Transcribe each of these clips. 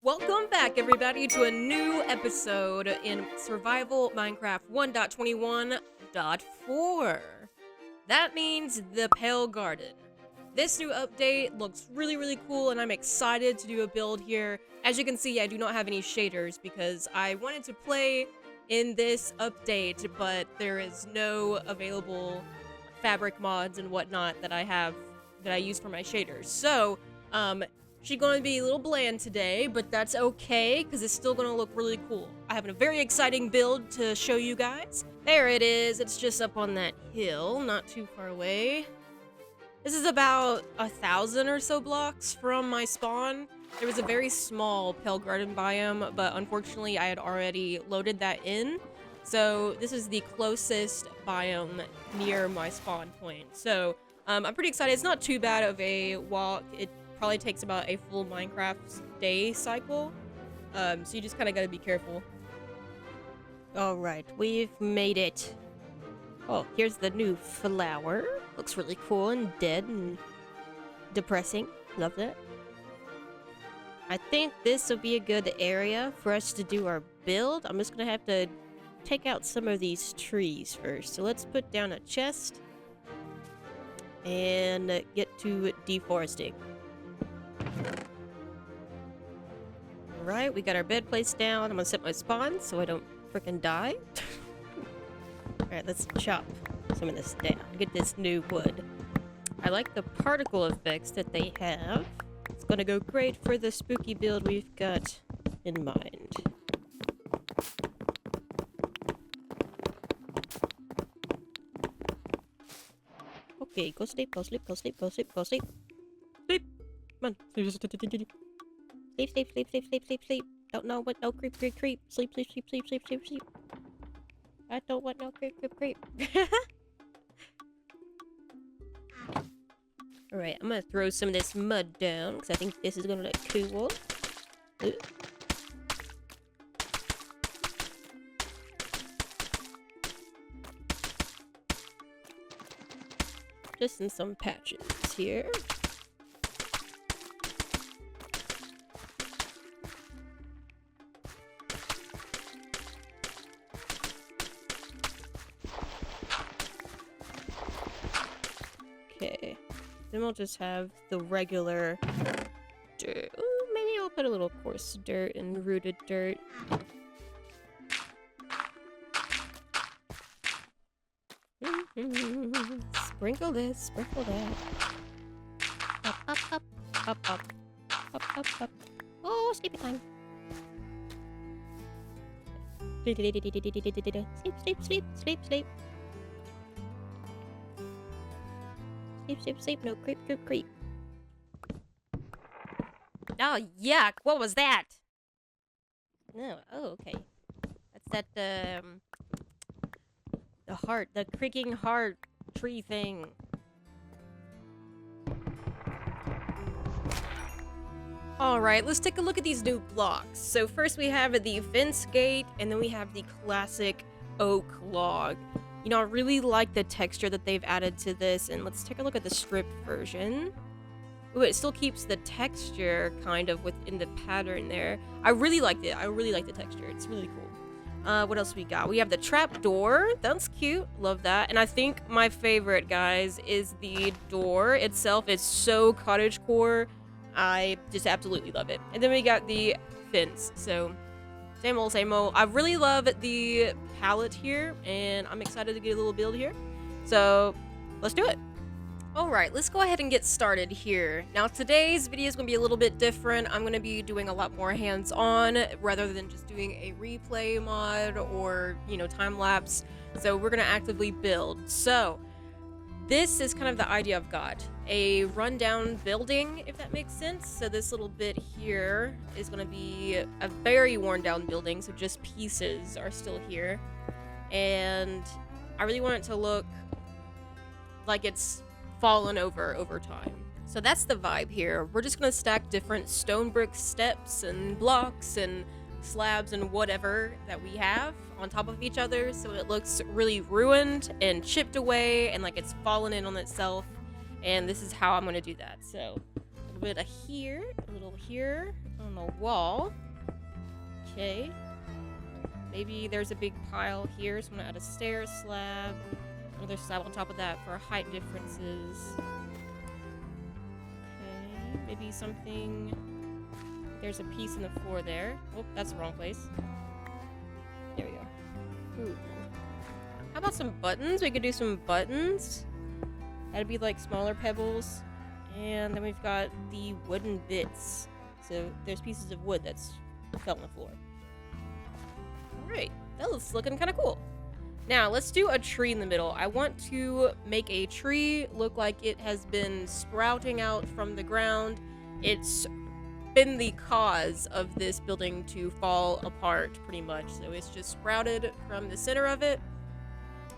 Welcome back, everybody, to a new episode in Survival Minecraft 1.21.4. That means the Pale Garden. This new update looks really cool, and I'm excited to do a build here. As you can see, I do not have any shaders because I wanted to play in this update, but there is no available fabric mods and whatnot that I use for my shaders. So, she's going to be a little bland today, but that's okay, because it's still going to look really cool. I have a very exciting build to show you guys. There it is. It's just up on that hill, not too far away. This is about 1,000 or so blocks from my spawn. There was a very small Pale Garden Biome, but unfortunately I had already loaded that in. So this is the closest biome near my spawn point. So I'm pretty excited. It's not too bad of a walk. It probably takes about a full Minecraft day cycle. So you just kind of got to be careful. Alright, we've made it. Oh, here's the new flower. Looks really cool and dead and depressing. Love that. I think this will be a good area for us to do our build. I'm just going to have to take out some of these trees first. So let's put down a chest and get to deforesting. Alright, we got our bed placed down. I'm gonna set my spawn so I don't freaking die. Alright, let's chop some of this down. Get this new wood. I like the particle effects that they have. It's gonna go great for the spooky build we've got in mind. Okay, go sleep, go sleep, go sleep, go sleep, go sleep. Sleep! Come on. Sleep. Don't know what no creep. Sleep. I don't want no creep. Alright, I'm gonna throw some of this mud down, because I think this is gonna look cool. Just in some patches here. Okay, then we'll just have the regular dirt. Ooh, maybe I'll put a little coarse dirt and rooted dirt. Sprinkle this, sprinkle that. Up. Oh, sleepy time. Sleep. No creep. Oh, yuck. What was that? No. Oh, okay. That's that, the heart, the creaking heart tree thing. Alright, let's take a look at these new blocks. So first we have the fence gate, and then we have the classic oak log. You know, I really like the texture that they've added to this, and let's take a look at the stripped version. Ooh, it still keeps the texture kind of within the pattern there. I really liked it. I really like the texture. It's really cool. What else we got? We have the trap door. That's cute. Love that. And I think my favorite, guys, is the door itself. It's so cottagecore. I just absolutely love it. And then we got the fence. So same old. I really love the palette here, and I'm excited to get a little build here. So let's do it. Alright, let's go ahead and get started here. Now today's video is going to be a little bit different. I'm going to be doing a lot more hands-on rather than just doing a replay mod or, you know, time-lapse. So we're going to actively build. So this is kind of the idea I've got. A rundown building, if that makes sense. So this little bit here is going to be a very worn-down building, so just pieces are still here. And I really want it to look like it's fallen over time. So that's the vibe here. We're just going to stack different stone brick steps and blocks and slabs and whatever that we have on top of each other, so it looks really ruined and chipped away and like it's fallen in on itself. And this is how I'm going to do that. So I'm little bit of here, a little here on the wall. Okay. Maybe there's a big pile here, so I'm gonna add a stair slab. Another slab on top of that for height differences. Okay, maybe something... There's a piece in the floor there. Oh, that's the wrong place. There we go. Ooh. How about some buttons? We could do some buttons. That'd be like smaller pebbles. And then we've got the wooden bits. So there's pieces of wood that's fell on the floor. Alright, that looks looking kind of cool. Now, let's do a tree in the middle. I want to make a tree look like it has been sprouting out from the ground. It's been the cause of this building to fall apart, pretty much. So it's just sprouted from the center of it,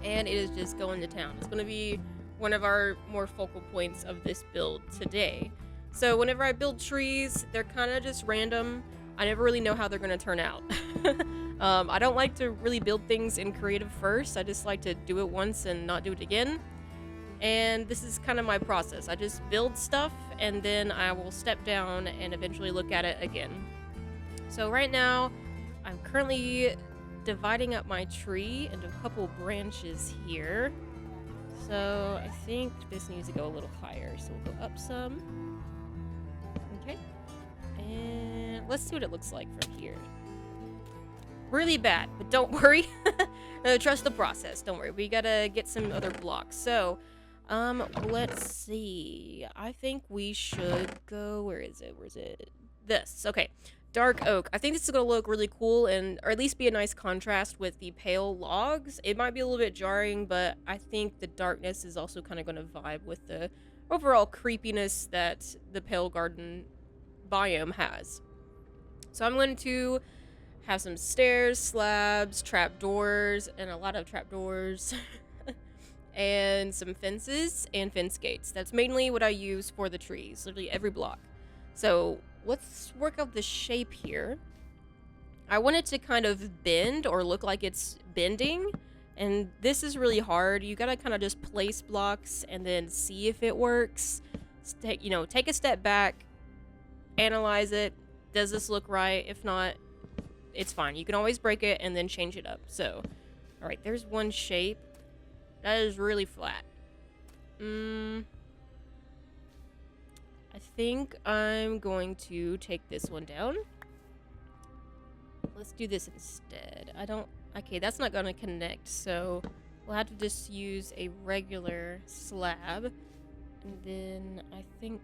and it is just going to town. It's going to be one of our more focal points of this build today. So whenever I build trees, they're kind of just random. I never really know how they're going to turn out. I don't like to really build things in creative first. I just like to do it once and not do it again. And this is kind of my process. I just build stuff and then I will step down and eventually look at it again. So right now, I'm currently dividing up my tree into a couple branches here. So I think this needs to go a little higher. So we'll go up some. Okay. And let's see what it looks like from here. Really bad, but don't worry. Trust the process. Don't worry. We gotta get some other blocks. So, let's see. I think we should go... Where is it? Where's it? This. Okay. Dark oak. I think this is gonna look really cool and, or at least be a nice contrast with the pale logs. It might be a little bit jarring, but I think the darkness is also kind of gonna vibe with the overall creepiness that the Pale Garden Biome has. So I'm going to have some stairs, slabs, trapdoors, and a lot of trapdoors, and some fences and fence gates. That's mainly what I use for the trees, literally every block. So let's work out the shape here. I want it to kind of bend or look like it's bending, and this is really hard. You gotta kind of just place blocks and then see if it works. Take a step back, analyze it. Does this look right? If not, it's fine. You can always break it and then change it up. So, all right, there's one shape. That is really flat. I think I'm going to take this one down. Let's do this instead. Okay, that's not gonna connect, so we'll have to just use a regular slab. And then I think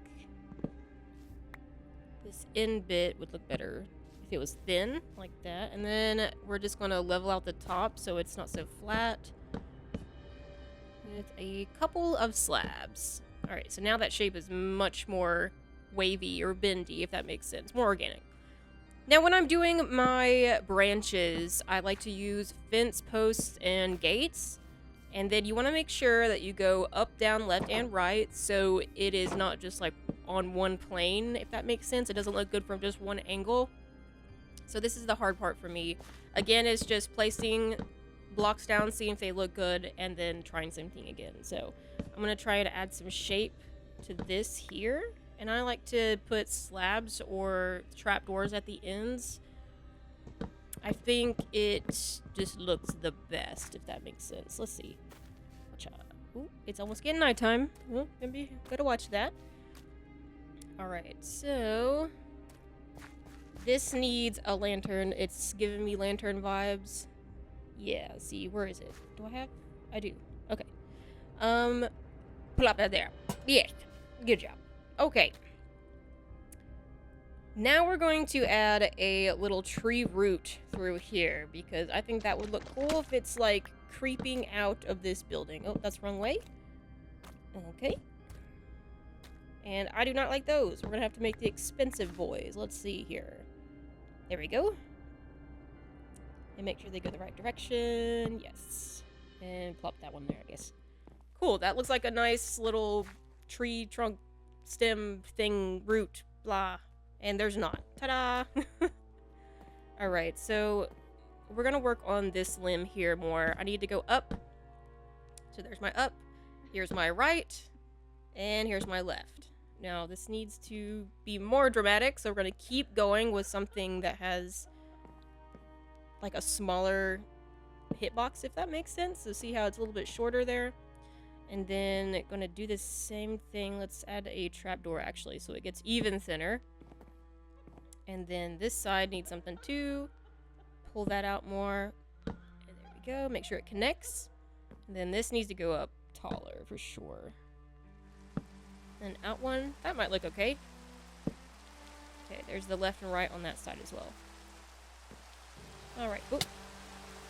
this end bit would look better if it was thin, like that. And then we're just gonna level out the top so it's not so flat with a couple of slabs. Alright, so now that shape is much more wavy or bendy, if that makes sense. More organic. Now, when I'm doing my branches, I like to use fence posts and gates. And then you want to make sure that you go up, down, left, and right, so it is not just like on one plane, if that makes sense. It doesn't look good from just one angle. So this is the hard part for me. Again, it's just placing blocks down, seeing if they look good, and then trying something again. So I'm going to try to add some shape to this here. And I like to put slabs or trapdoors at the ends. I think it just looks the best, if that makes sense. Let's see. Watch out. Ooh, it's almost getting nighttime. Well, maybe gotta watch that. Alright, so this needs a lantern. It's giving me lantern vibes. Yeah, see, where is it? Do I have? I do. Okay. Plop that there. Yes. Good job. Okay. Now we're going to add a little tree root through here because I think that would look cool if it's like creeping out of this building. Oh, that's the wrong way. Okay. And I do not like those. We're going to have to make the expensive boys. Let's see here. There we go. And make sure they go the right direction. Yes. And plop that one there, I guess. Cool. That looks like a nice little tree trunk stem thing, root, blah. And there's not. Ta-da! Alright, so we're gonna work on this limb here more. I need to go up. So there's my up. Here's my right. And here's my left. Now, this needs to be more dramatic, so we're going to keep going with something that has like a smaller hitbox, if that makes sense. So see how it's a little bit shorter there? And then going to do the same thing. Let's add a trapdoor, actually, so it gets even thinner. And then this side needs something too. Pull that out more. And there we go. Make sure it connects. And then this needs to go up taller for sure. And out one. That might look okay. Okay, there's the left and right on that side as well. Alright. Oh.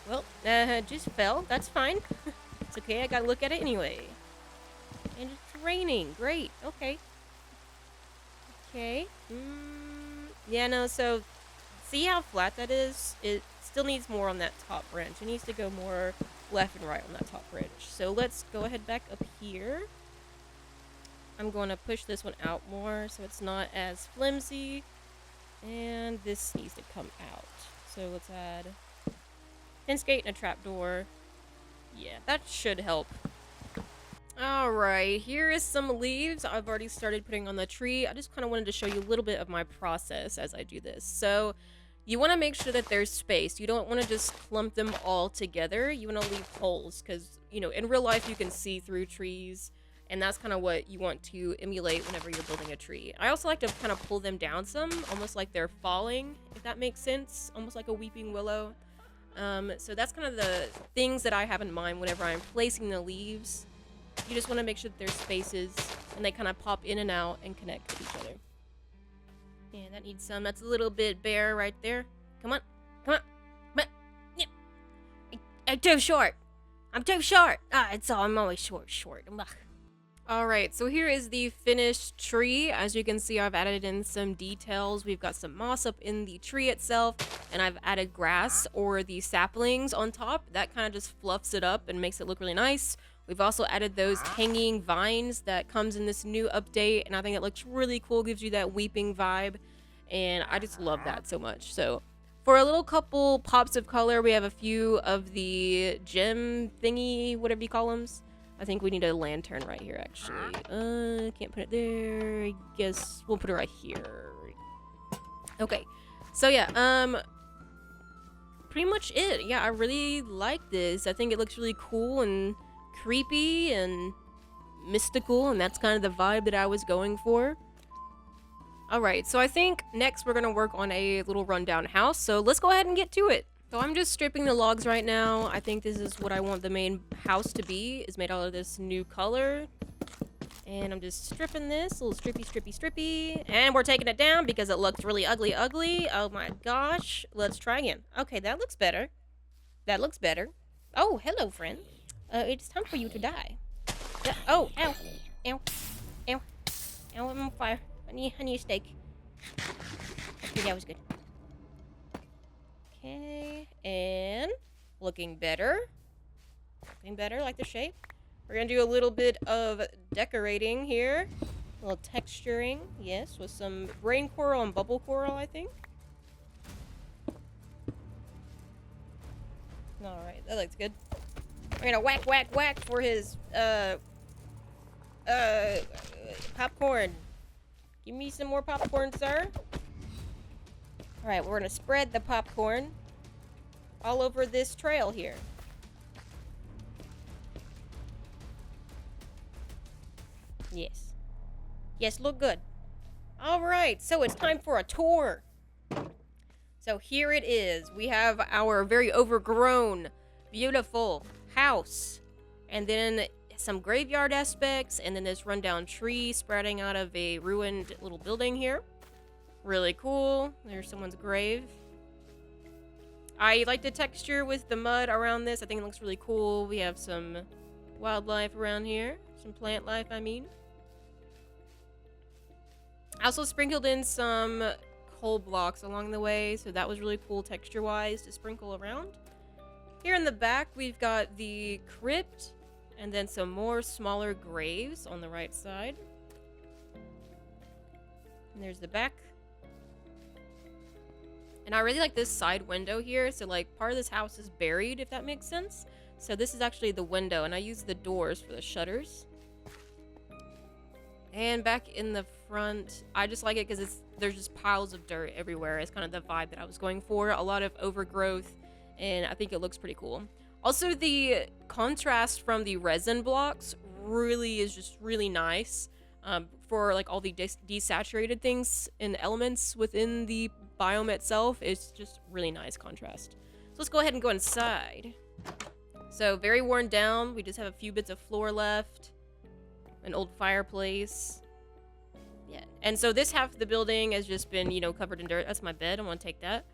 Well, just fell. That's fine. It's okay. I gotta look at it anyway. And it's raining. Great. Okay. Okay. Yeah, no, so see how flat that is? It still needs more on that top branch. It needs to go more left and right on that top branch. So let's go ahead back up here. I'm going to push this one out more so it's not as flimsy. And this needs to come out. So let's add fence gate and a trapdoor. Yeah, that should help. Alright, here is some leaves I've already started putting on the tree. I just kind of wanted to show you a little bit of my process as I do this. So, you want to make sure that there's space. You don't want to just clump them all together. You want to leave holes because, you know, in real life you can see through trees. And that's kind of what you want to emulate whenever you're building a tree. I also like to kind of pull them down some, almost like they're falling, if that makes sense. Almost like a weeping willow. So that's kind of the things that I have in mind whenever I'm placing the leaves. You just want to make sure that there's spaces and they kind of pop in and out and connect with each other. Yeah, that needs some. That's a little bit bare right there. Come on. Come on. But, yeah. I'm too short. I'm too short. I'm always short. Ugh. Alright, so here is the finished tree. As you can see, I've added in some details. We've got some moss up in the tree itself, and I've added grass or the saplings on top. That kind of just fluffs it up and makes it look really nice. We've also added those hanging vines that comes in this new update, and I think it looks really cool, gives you that weeping vibe, and I just love that so much. So for a little couple pops of color, we have a few of the gem thingy, whatever you call them. I think we need a lantern right here, actually. Can't put it there. I guess we'll put it right here. Okay. So, yeah, pretty much it. Yeah, I really like this. I think it looks really cool and creepy and mystical, and that's kind of the vibe that I was going for. Alright, so I think next we're going to work on a little rundown house, so let's go ahead and get to it. So I'm just stripping the logs right now. I think this is what I want the main house to be. It's made out of this new color. And I'm just stripping this. A little strippy. And we're taking it down because it looks really ugly. Oh my gosh. Let's try again. Okay, that looks better. Oh, hello, friend. It's time for you to die. Oh, ow. Ow, I'm on fire. I need a steak. Okay, that was good. Okay, and looking better. Like the shape. We're gonna do a little bit of decorating here. A little texturing, yes, with some rain coral and bubble coral, I think. Alright, that looks good. We're gonna whack for his, popcorn. Give me some more popcorn, sir. Alright, we're gonna spread the popcorn all over this trail here. Yes. Yes, look good. Alright, so it's time for a tour. So here it is. We have our very overgrown, beautiful house. And then some graveyard aspects, and then this rundown tree sprouting out of a ruined little building here. Really cool. There's someone's grave. I like the texture with the mud around this. I think it looks really cool. We have some wildlife around here. Some plant life, I mean. I also sprinkled in some coal blocks along the way, so that was really cool texture-wise to sprinkle around. Here in the back, we've got the crypt, and then some more smaller graves on the right side. And there's the back. And I really like this side window here. So like part of this house is buried, if that makes sense. So this is actually the window, and I use the doors for the shutters. And back in the front, I just like it because there's just piles of dirt everywhere. It's kind of the vibe that I was going for. A lot of overgrowth, and I think it looks pretty cool. Also, the contrast from the resin blocks really is just really nice for like all the desaturated things and elements within the biome itself. It's just really nice contrast. So let's go ahead and go inside. So very worn down. We just have a few bits of floor left. An old fireplace. Yeah. And so this half of the building has just been, you know, covered in dirt. That's my bed. I want to take that.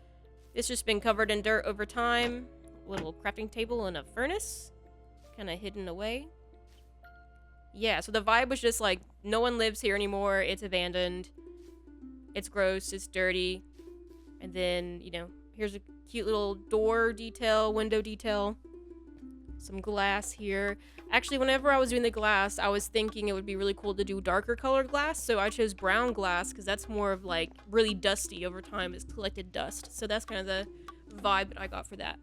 It's just been covered in dirt over time. A little crafting table and a furnace. Kind of hidden away. Yeah, so the vibe was just like, no one lives here anymore. It's abandoned. It's gross. It's dirty. And then, you know, here's a cute little door detail, window detail. Some glass here. Actually, whenever I was doing the glass, I was thinking it would be really cool to do darker colored glass, so I chose brown glass because that's more of like really dusty over time. It's collected dust, so that's kind of the vibe that I got for that.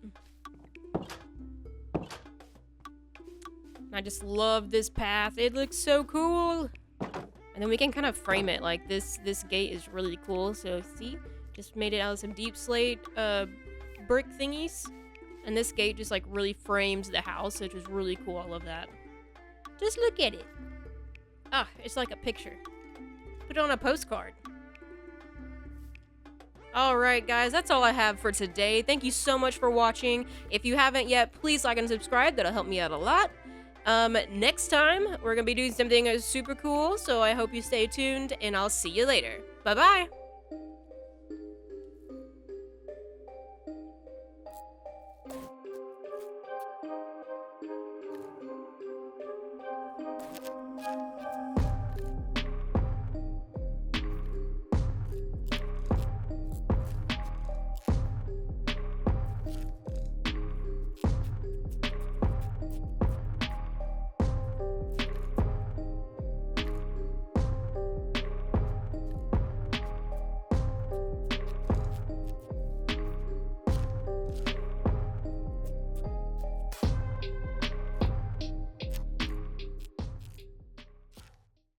I just love this path. It looks so cool. And then we can kind of frame it like this gate is really cool. So see, just made it out of some deep slate brick thingies. And this gate just like really frames the house, which is really cool. I love that. Just look at it. Ah, it's like a picture. Put it on a postcard. Alright guys, that's all I have for today. Thank you so much for watching. If you haven't yet, please like and subscribe. That'll help me out a lot. Next time, we're gonna be doing something super cool, so I hope you stay tuned, and I'll see you later. Bye-bye!